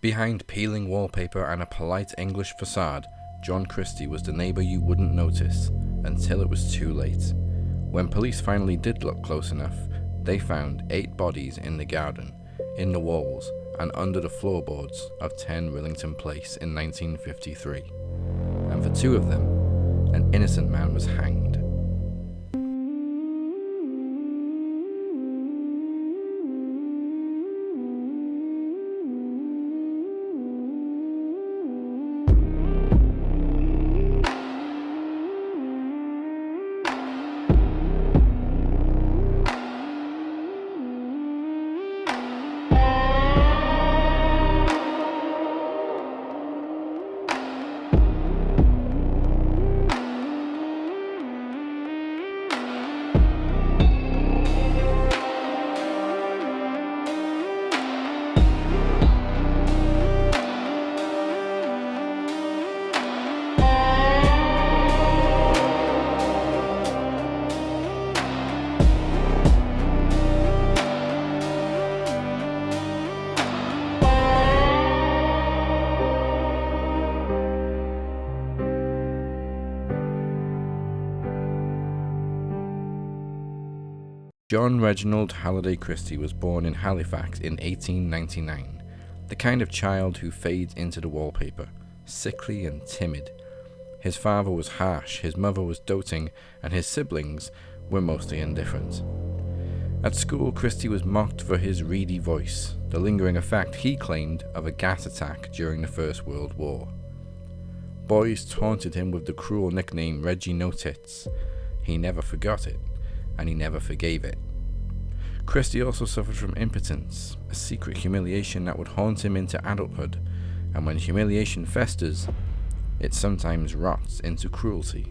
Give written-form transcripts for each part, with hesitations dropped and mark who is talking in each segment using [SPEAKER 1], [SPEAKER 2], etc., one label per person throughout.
[SPEAKER 1] Behind peeling wallpaper and a polite English facade, John Christie was the neighbour you wouldn't notice until it was too late. When police finally did look close enough, they found 8 bodies in the garden, in the walls, and under the floorboards of 10 Rillington Place in 1953. And for 2 of them, an innocent man was hanged. John Reginald Christie was born in Halifax in 1899, the kind of child who fades into the wallpaper, sickly and timid. His father was harsh, his mother was doting, and his siblings were mostly indifferent. At school, Christie was mocked for his reedy voice, the lingering effect, he claimed, of a gas attack during the First World War. Boys taunted him with the cruel nickname Reggie No Tits. He never forgot it, and he never forgave it. Christie also suffered from impotence, a secret humiliation that would haunt him into adulthood, and when humiliation festers, it sometimes rots into cruelty.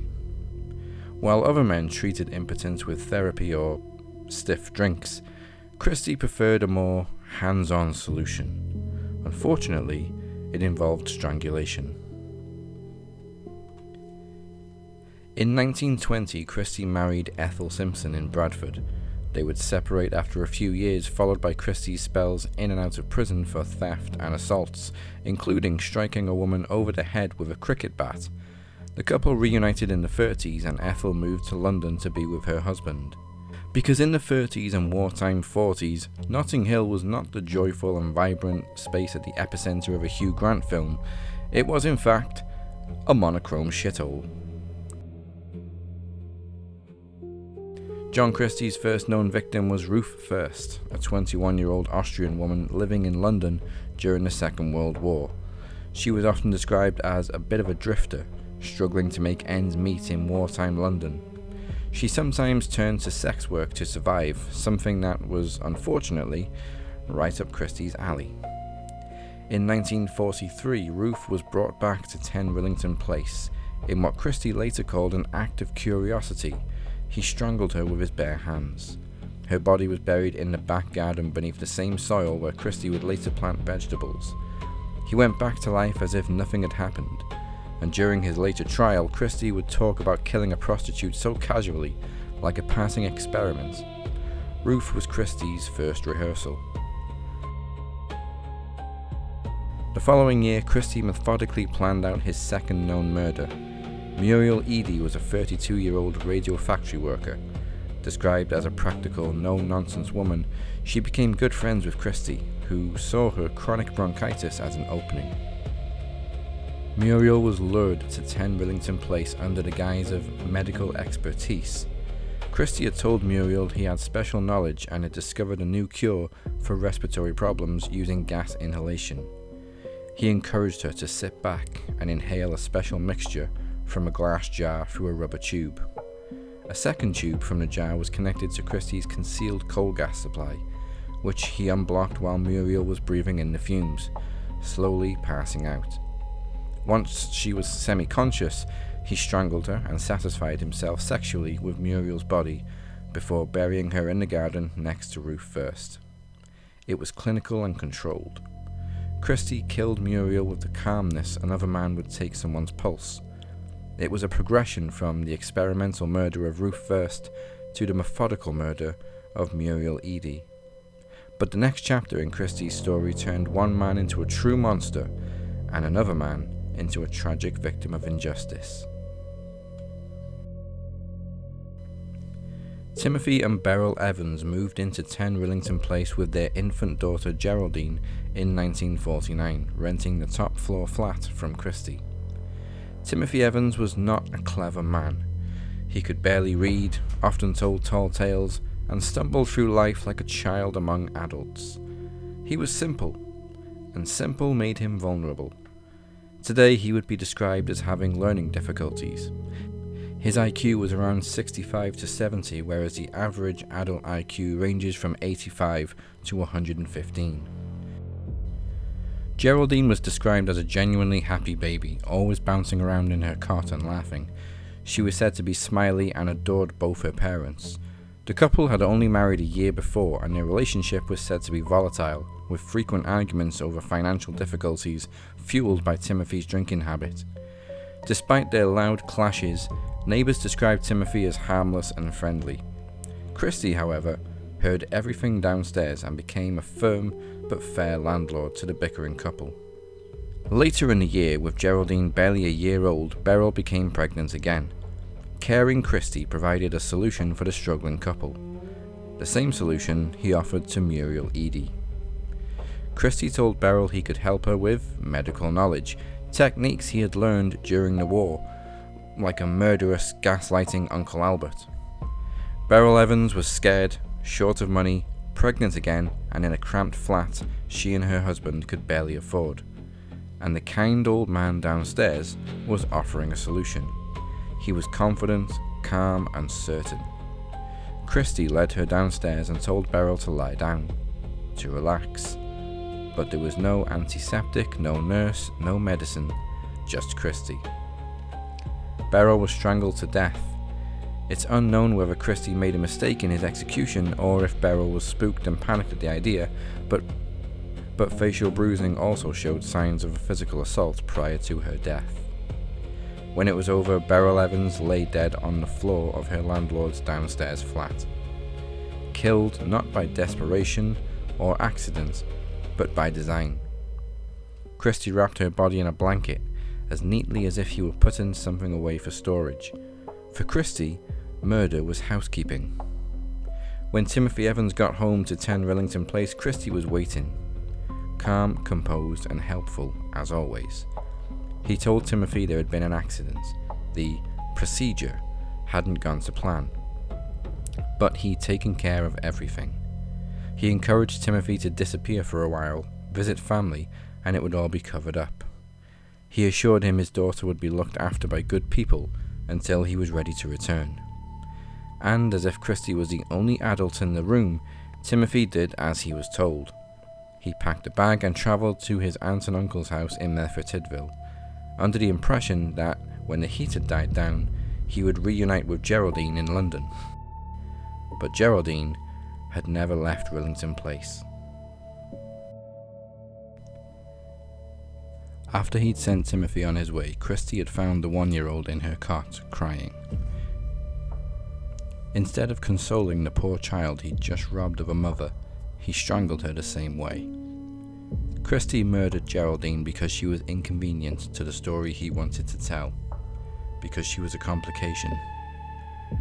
[SPEAKER 1] While other men treated impotence with therapy or stiff drinks, Christie preferred a more hands-on solution. Unfortunately, it involved strangulation. In 1920, Christie married Ethel Simpson in Bradford. They would separate after a few years, followed by Christie's spells in and out of prison for theft and assaults, including striking a woman over the head with a cricket bat. The couple reunited in the 30s, and Ethel moved to London to be with her husband. Because in the 30s and wartime 40s, Notting Hill was not the joyful and vibrant space at the epicenter of a Hugh Grant film. It was, in fact, a monochrome shithole. John Christie's first known victim was Ruth First, a 21-year-old Austrian woman living in London during the Second World War. She was often described as a bit of a drifter, struggling to make ends meet in wartime London. She sometimes turned to sex work to survive, something that was, unfortunately, right up Christie's alley. In 1943, Ruth was brought back to 10 Rillington Place, in what Christie later called an act of curiosity. He strangled her with his bare hands. Her body was buried in the back garden beneath the same soil where Christie would later plant vegetables. He went back to life as if nothing had happened, and during his later trial, Christie would talk about killing a prostitute so casually, like a passing experiment. Ruth was Christie's first rehearsal. The following year, Christie methodically planned out his second known murder. Muriel Eady was a 32-year-old radio factory worker. Described as a practical, no-nonsense woman, she became good friends with Christie, who saw her chronic bronchitis as an opening. Muriel was lured to 10 Rillington Place under the guise of medical expertise. Christie had told Muriel he had special knowledge and had discovered a new cure for respiratory problems using gas inhalation. He encouraged her to sit back and inhale a special mixture from a glass jar through a rubber tube. A second tube from the jar was connected to Christie's concealed coal gas supply, which he unblocked while Muriel was breathing in the fumes, slowly passing out. Once she was semi-conscious, he strangled her and satisfied himself sexually with Muriel's body before burying her in the garden next to Ruth First. It was clinical and controlled. Christie killed Muriel with the calmness another man would take someone's pulse. It was a progression from the experimental murder of Ruth First to the methodical murder of Muriel Eady. But the next chapter in Christie's story turned one man into a true monster and another man into a tragic victim of injustice. Timothy and Beryl Evans moved into 10 Rillington Place with their infant daughter Geraldine in 1949, renting the top floor flat from Christie. Timothy Evans was not a clever man. He could barely read, often told tall tales, and stumbled through life like a child among adults. He was simple, and simple made him vulnerable. Today he would be described as having learning difficulties. His IQ was around 65 to 70, whereas the average adult IQ ranges from 85 to 115. Geraldine was described as a genuinely happy baby, always bouncing around in her cot and laughing. She was said to be smiley and adored both her parents. The couple had only married a year before, and their relationship was said to be volatile, with frequent arguments over financial difficulties fueled by Timothy's drinking habit. Despite their loud clashes, neighbours described Timothy as harmless and friendly. Christie, however, heard everything downstairs and became a firm but fair landlord to the bickering couple. Later in the year, with Geraldine barely a year old, Beryl became pregnant again. Caring Christie provided a solution for the struggling couple. The same solution he offered to Muriel Eady. Christie told Beryl he could help her with medical knowledge, techniques he had learned during the war, like a murderous gaslighting Uncle Albert. Beryl Evans was scared, short of money, pregnant again, and in a cramped flat she and her husband could barely afford. And the kind old man downstairs was offering a solution. He was confident, calm, and certain. Christie led her downstairs and told Beryl to lie down, to relax. But there was no antiseptic, no nurse, no medicine, just Christie. Beryl was strangled to death. It's unknown whether Christie made a mistake in his execution or if Beryl was spooked and panicked at the idea, but facial bruising also showed signs of a physical assault prior to her death. When it was over, Beryl Evans lay dead on the floor of her landlord's downstairs flat. Killed not by desperation or accident, but by design. Christie wrapped her body in a blanket, as neatly as if he were putting something away for storage. For Christie, murder was housekeeping. When Timothy Evans got home to 10 Rillington Place, Christie was waiting. Calm, composed, and helpful, as always. He told Timothy there had been an accident. The procedure hadn't gone to plan. But he'd taken care of everything. He encouraged Timothy to disappear for a while, visit family, and it would all be covered up. He assured him his daughter would be looked after by good people until he was ready to return. And as if Christie was the only adult in the room, Timothy did as he was told. He packed a bag and travelled to his aunt and uncle's house in Merthyr under the impression that, when the heat had died down, he would reunite with Geraldine in London. But Geraldine had never left Rillington Place. After he'd sent Timothy on his way, Christie had found the 1-year-old in her cot, crying. Instead of consoling the poor child he'd just robbed of a mother, he strangled her the same way. Christie murdered Geraldine because she was inconvenient to the story he wanted to tell, because she was a complication.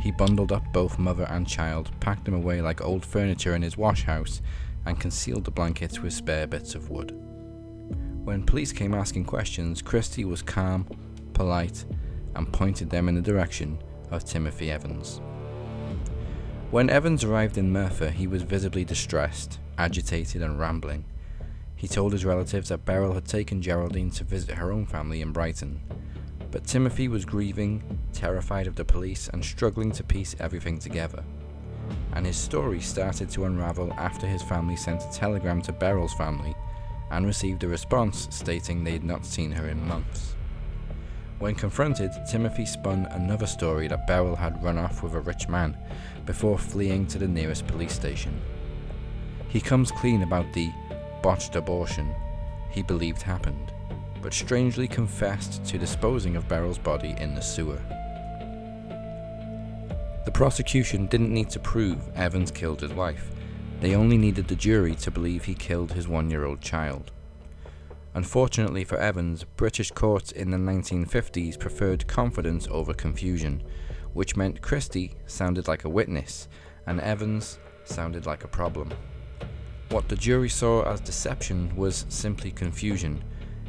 [SPEAKER 1] He bundled up both mother and child, packed them away like old furniture in his wash house, and concealed the blankets with spare bits of wood. When police came asking questions, Christie was calm, polite, and pointed them in the direction of Timothy Evans. When Evans arrived in Merthyr, he was visibly distressed, agitated, and rambling. He told his relatives that Beryl had taken Geraldine to visit her own family in Brighton, but Timothy was grieving, terrified of the police, and struggling to piece everything together. And his story started to unravel after his family sent a telegram to Beryl's family and received a response stating they had not seen her in months. When confronted, Timothy spun another story that Beryl had run off with a rich man before fleeing to the nearest police station. He comes clean about the botched abortion he believed happened, but strangely confessed to disposing of Beryl's body in the sewer. The prosecution didn't need to prove Evans killed his wife. They only needed the jury to believe he killed his 1-year-old child. Unfortunately for Evans, British courts in the 1950s preferred confidence over confusion, which meant Christie sounded like a witness and Evans sounded like a problem. What the jury saw as deception was simply confusion.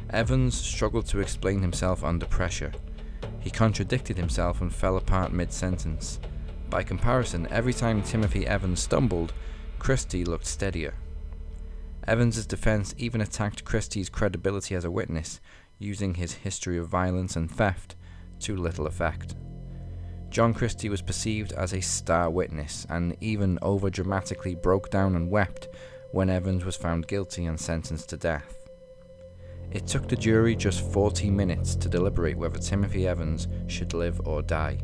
[SPEAKER 1] Evans struggled to explain himself under pressure. He contradicted himself and fell apart mid-sentence. By comparison, every time Timothy Evans stumbled, Christie looked steadier. Evans's defense even attacked Christie's credibility as a witness, using his history of violence and theft to little effect. John Christie was perceived as a star witness and even over-dramatically broke down and wept when Evans was found guilty and sentenced to death. It took the jury just 40 minutes to deliberate whether Timothy Evans should live or die.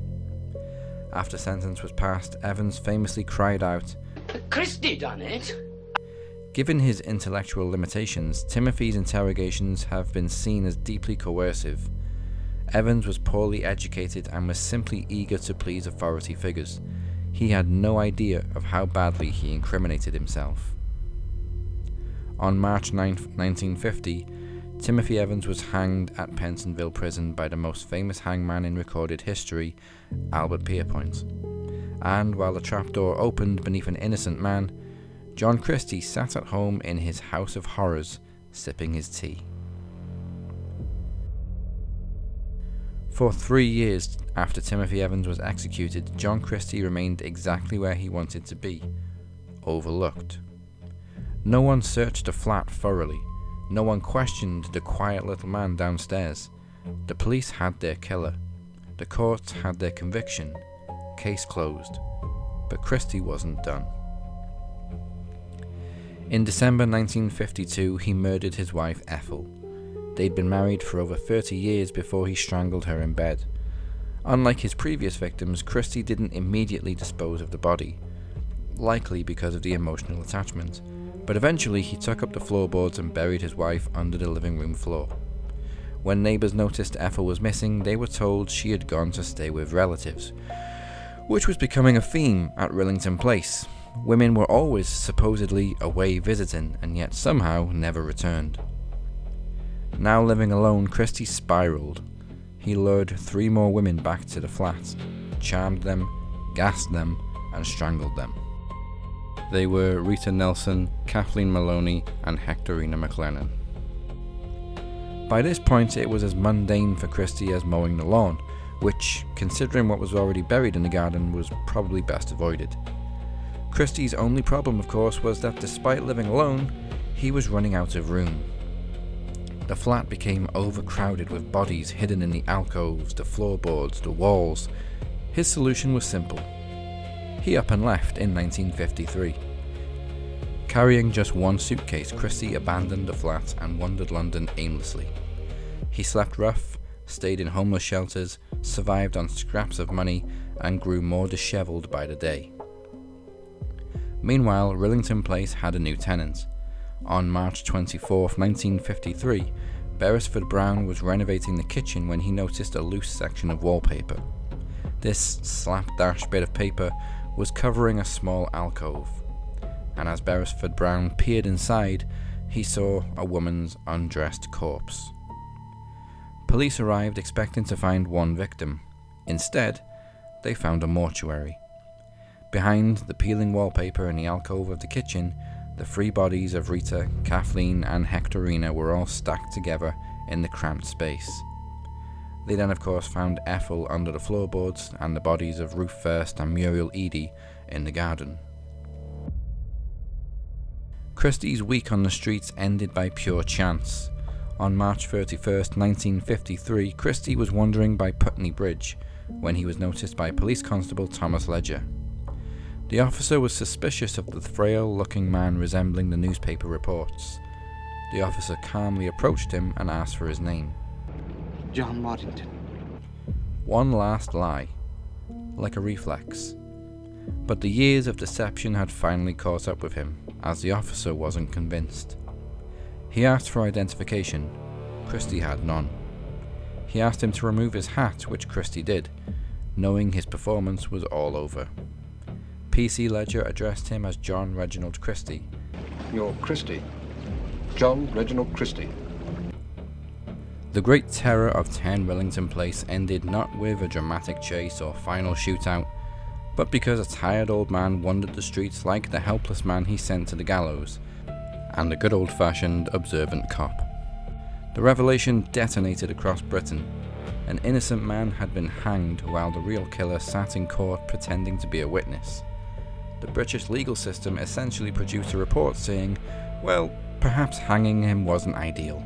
[SPEAKER 1] After sentence was passed, Evans famously cried out,
[SPEAKER 2] "Christie done it!"
[SPEAKER 1] Given his intellectual limitations, Timothy's interrogations have been seen as deeply coercive. Evans was poorly educated and was simply eager to please authority figures. He had no idea of how badly he incriminated himself. On March 9, 1950, Timothy Evans was hanged at Pentonville Prison by the most famous hangman in recorded history, Albert Pierpoint. And while the trapdoor opened beneath an innocent man, John Christie sat at home in his house of horrors, sipping his tea. For 3 years after Timothy Evans was executed, John Christie remained exactly where he wanted to be, overlooked. No one searched the flat thoroughly. No one questioned the quiet little man downstairs. The police had their killer. The courts had their conviction. Case closed. But Christie wasn't done. In December 1952, he murdered his wife Ethel. They'd been married for over 30 years before he strangled her in bed. Unlike his previous victims, Christie didn't immediately dispose of the body, likely because of the emotional attachment, but eventually he took up the floorboards and buried his wife under the living room floor. When neighbors noticed Ethel was missing, they were told she had gone to stay with relatives, which was becoming a theme at Rillington Place. Women were always supposedly away visiting, and yet somehow never returned. Now living alone, Christie spiraled. He lured 3 more women back to the flat, charmed them, gassed them, and strangled them. They were Rita Nelson, Kathleen Maloney, and Hectorina McLennan. By this point, it was as mundane for Christie as mowing the lawn, which, considering what was already buried in the garden, was probably best avoided. Christie's only problem, of course, was that despite living alone, he was running out of room. The flat became overcrowded with bodies hidden in the alcoves, the floorboards, the walls. His solution was simple. He up and left in 1953. Carrying just 1 suitcase, Christie abandoned the flat and wandered London aimlessly. He slept rough, stayed in homeless shelters, survived on scraps of money, and grew more disheveled by the day. Meanwhile, Rillington Place had a new tenant. On March 24, 1953, Beresford Brown was renovating the kitchen when he noticed a loose section of wallpaper. This slapdash bit of paper was covering a small alcove, and as Beresford Brown peered inside, he saw a woman's undressed corpse. Police arrived expecting to find 1 victim. Instead, they found a mortuary. Behind the peeling wallpaper in the alcove of the kitchen, the 3 bodies of Rita, Kathleen, and Hectorina were all stacked together in the cramped space. They then of course found Ethel under the floorboards and the bodies of Ruth First and Muriel Eady in the garden. Christie's week on the streets ended by pure chance. On March 31st, 1953, Christie was wandering by Putney Bridge when he was noticed by Police Constable Thomas Ledger. The officer was suspicious of the frail-looking man resembling the newspaper reports. The officer calmly approached him and asked for his name.
[SPEAKER 2] John Reginald.
[SPEAKER 1] One last lie, like a reflex. But the years of deception had finally caught up with him, as the officer wasn't convinced. He asked for identification. Christie had none. He asked him to remove his hat, which Christie did, knowing his performance was all over. PC Ledger addressed him as John Reginald Christie.
[SPEAKER 3] You're Christie. John Reginald Christie.
[SPEAKER 1] The Great Terror of 10 Rillington Place ended not with a dramatic chase or final shootout, but because a tired old man wandered the streets like the helpless man he sent to the gallows, and a good old-fashioned observant cop. The revelation detonated across Britain. An innocent man had been hanged while the real killer sat in court pretending to be a witness. The British legal system essentially produced a report saying, well, perhaps hanging him wasn't ideal.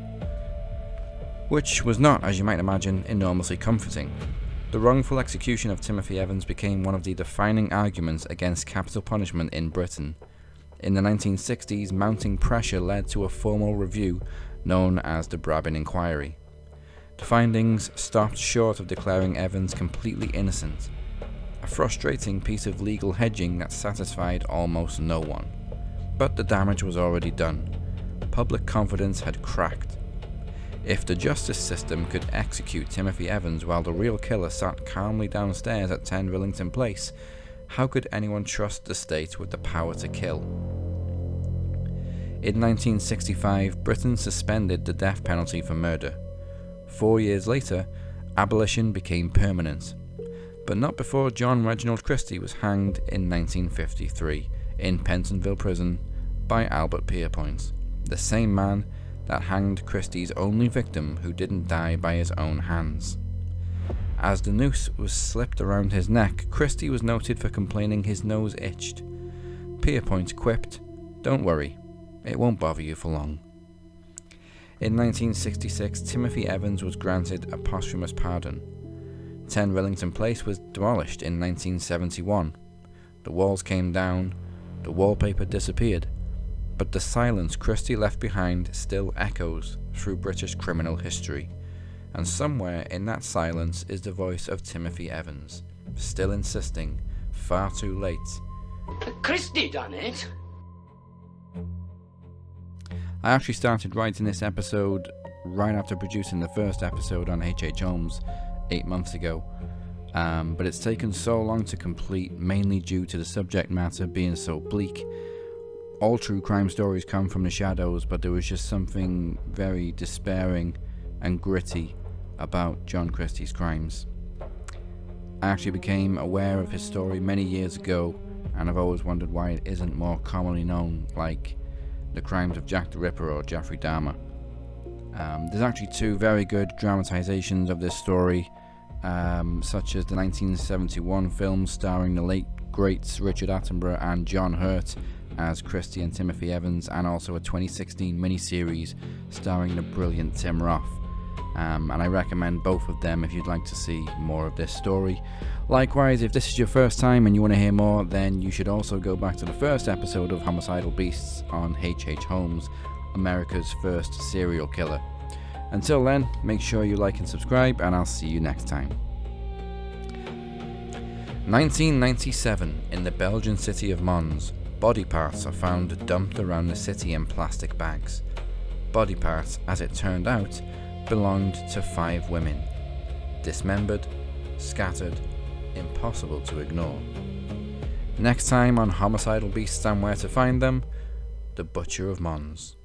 [SPEAKER 1] Which was not, as you might imagine, enormously comforting. The wrongful execution of Timothy Evans became one of the defining arguments against capital punishment in Britain. In the 1960s, mounting pressure led to a formal review known as the Brabin Inquiry. The findings stopped short of declaring Evans completely innocent, a frustrating piece of legal hedging that satisfied almost no one. But the damage was already done. Public confidence had cracked. If the justice system could execute Timothy Evans while the real killer sat calmly downstairs at 10 Rillington Place, how could anyone trust the state with the power to kill? In 1965, Britain suspended the death penalty for murder. 4 years later, abolition became permanent, but not before John Reginald Christie was hanged in 1953 in Pentonville Prison by Albert Pierpoint, the same man that hanged Christie's only victim who didn't die by his own hands. As the noose was slipped around his neck, Christie was noted for complaining his nose itched. Pierpoint quipped, "Don't worry, it won't bother you for long." In 1966, Timothy Evans was granted a posthumous pardon. 10 Rillington Place was demolished in 1971. The walls came down, the wallpaper disappeared, but the silence Christie left behind still echoes through British criminal history, and somewhere in that silence is the voice of Timothy Evans, still insisting, far too late,
[SPEAKER 2] Christie done it.
[SPEAKER 1] I actually started writing this episode right after producing the first episode on H.H. Holmes 8 months ago, but it's taken so long to complete, mainly due to the subject matter being so bleak. All true crime stories come from the shadows, but there was just something very despairing and gritty about John Christie's crimes. I actually became aware of his story many years ago, and I've always wondered why it isn't more commonly known, like the crimes of Jack the Ripper or Jeffrey Dahmer. There's actually 2 very good dramatizations of this story, such as the 1971 film starring the late greats Richard Attenborough and John Hurt as Christie and Timothy Evans, and also a 2016 miniseries starring the brilliant Tim Roth. And I recommend both of them if you'd like to see more of this story. Likewise, if this is your first time and you want to hear more, then you should also go back to the first episode of Homicidal Beasts on H.H. Holmes, America's first serial killer. Until then, make sure you like and subscribe, and I'll see you next time. 1997, in the Belgian city of Mons, body parts are found dumped around the city in plastic bags. Body parts, as it turned out, belonged to 5 women. Dismembered, scattered, impossible to ignore. Next time on Homicidal Beasts and Where to Find Them, the Butcher of Mons.